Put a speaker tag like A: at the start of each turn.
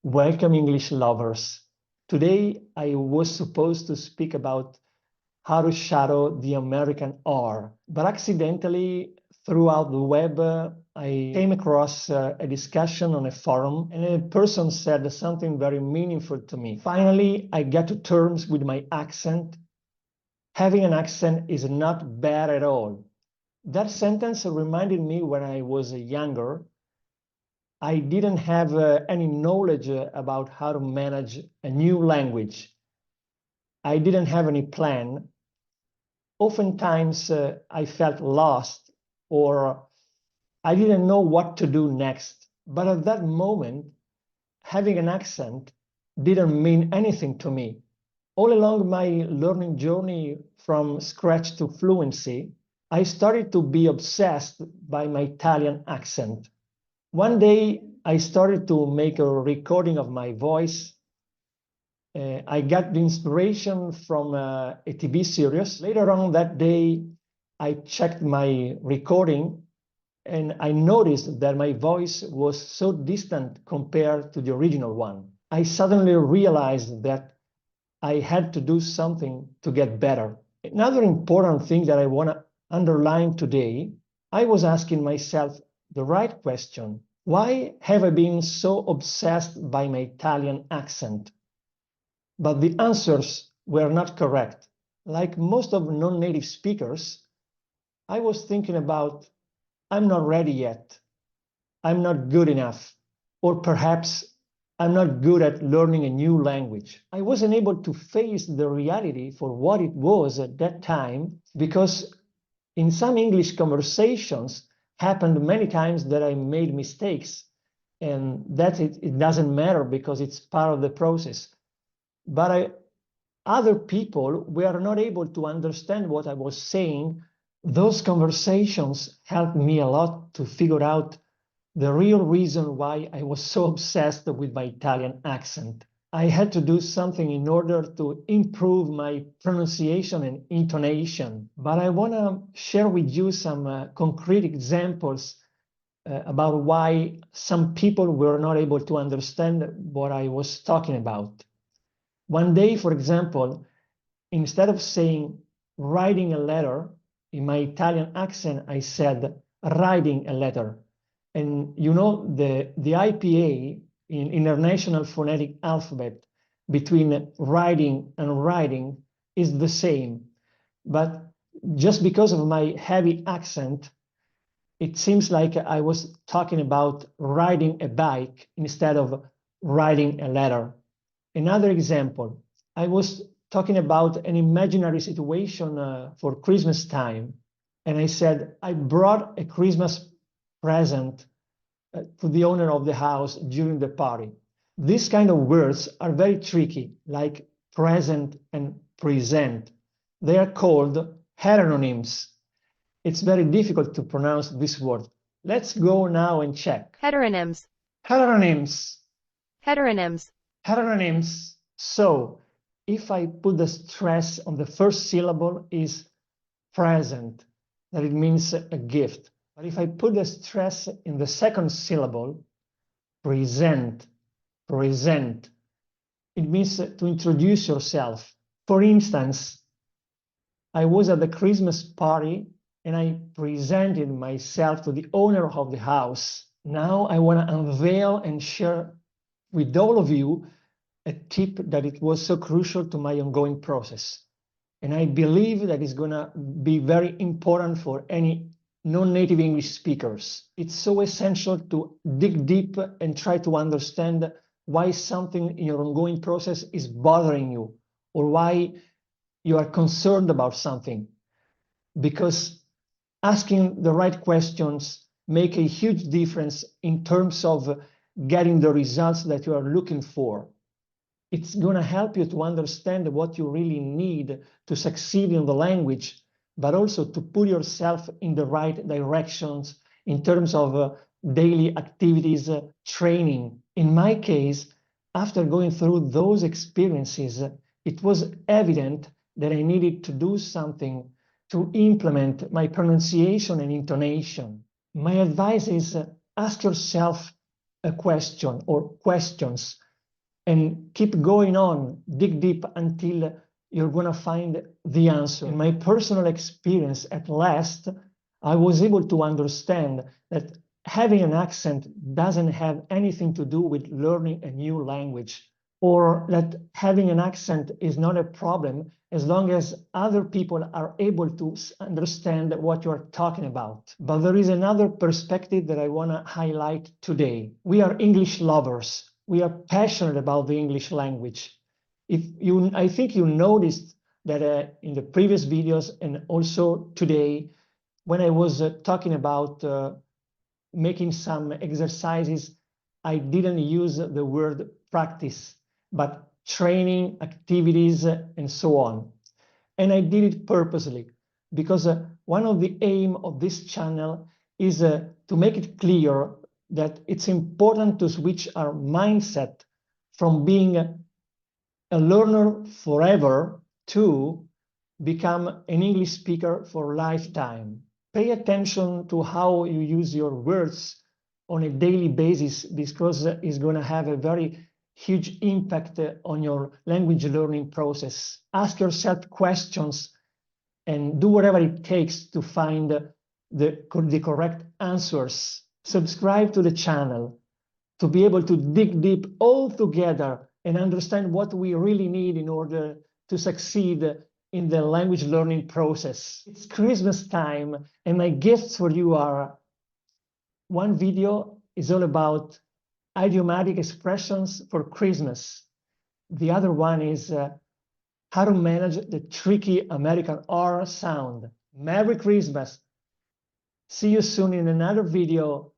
A: Welcome, English lovers. Today, I was supposed to speak about how to shadow the American R, but accidentally, throughout the web, I came across a discussion on a forum, and a person said something very meaningful to me. Finally, I got to terms with my accent. Having an accent is not bad at all. That sentence reminded me when I was younger. I didn't have any knowledge about how to manage a new language. I didn't have any plan. Oftentimes, I felt lost or I didn't know what to do next. But at that moment, having an accent didn't mean anything to me. All along my learning journey from scratch to fluency, I started to be obsessed by my Italian accent. One day, I started to make a recording of my voice. I got the inspiration from a TV series. Later on that day, I checked my recording and I noticed that my voice was so distant compared to the original one. I suddenly realized that I had to do something to get better. Another important thing that I want to underline today, I was asking myself the right question. Why have I been so obsessed by my Italian accent? But the answers were not correct. Like most of non-native speakers, I was thinking about, I'm not ready yet. I'm not good enough. Or perhaps I'm not good at learning a new language. I wasn't able to face the reality for what it was at that time because in some English conversations, happened many times that I made mistakes, and that it doesn't matter because it's part of the process. But other people were not able to understand what I was saying. Those conversations helped me a lot to figure out the real reason why I was so obsessed with my Italian accent. I had to do something in order to improve my pronunciation and intonation. But I want to share with you some concrete examples about why some people were not able to understand what I was talking about. One day, for example, instead of saying writing a letter, in my Italian accent, I said writing a letter. And you know, the IPA, in International Phonetic Alphabet, between writing and writing is the same. But just because of my heavy accent, it seems like I was talking about riding a bike instead of writing a letter. Another example, I was talking about an imaginary situation for Christmas time. And I said, I brought a Christmas present to the owner of the house during the party. These kind of words are very tricky, like present and present. They are called heteronyms. It's very difficult to pronounce this word. Let's go now and check.
B: Heteronyms.
A: Heteronyms.
B: Heteronyms.
A: Heteronyms. So, if I put the stress on the first syllable is present, that it means a gift. But if I put the stress in the second syllable, present, present, it means to introduce yourself. For instance, I was at the Christmas party and I presented myself to the owner of the house. Now I want to unveil and share with all of you a tip that it was so crucial to my ongoing process. And I believe that is going to be very important for any non-native English speakers. It's so essential to dig deep and try to understand why something in your ongoing process is bothering you or why you are concerned about something. Because asking the right questions make a huge difference in terms of getting the results that you are looking for. It's going to help you to understand what you really need to succeed in the language, but also to put yourself in the right directions in terms of daily activities, training. In my case, after going through those experiences, it was evident that I needed to do something to implement my pronunciation and intonation. My advice is ask yourself a question or questions and keep going on, dig deep until you're going to find the answer. In my personal experience, at last, I was able to understand that having an accent doesn't have anything to do with learning a new language, or that having an accent is not a problem as long as other people are able to understand what you're talking about. But there is another perspective that I want to highlight today. We are English lovers. We are passionate about the English language. I think you noticed that in the previous videos and also today, when I was talking about making some exercises, I didn't use the word practice, but training, activities, and so on. And I did it purposely because one of the aim of this channel is to make it clear that it's important to switch our mindset from being a learner forever to become an English speaker for lifetime. Pay attention to how you use your words on a daily basis, because it's going to have a very huge impact on your language learning process. Ask yourself questions and do whatever it takes to find the correct answers. Subscribe to the channel to be able to dig deep all together and understand what we really need in order to succeed in the language learning process. It's Christmas time, and my gifts for you are: one video is all about idiomatic expressions for Christmas. The other one is how to manage the tricky American R sound. Merry Christmas. See you soon in another video.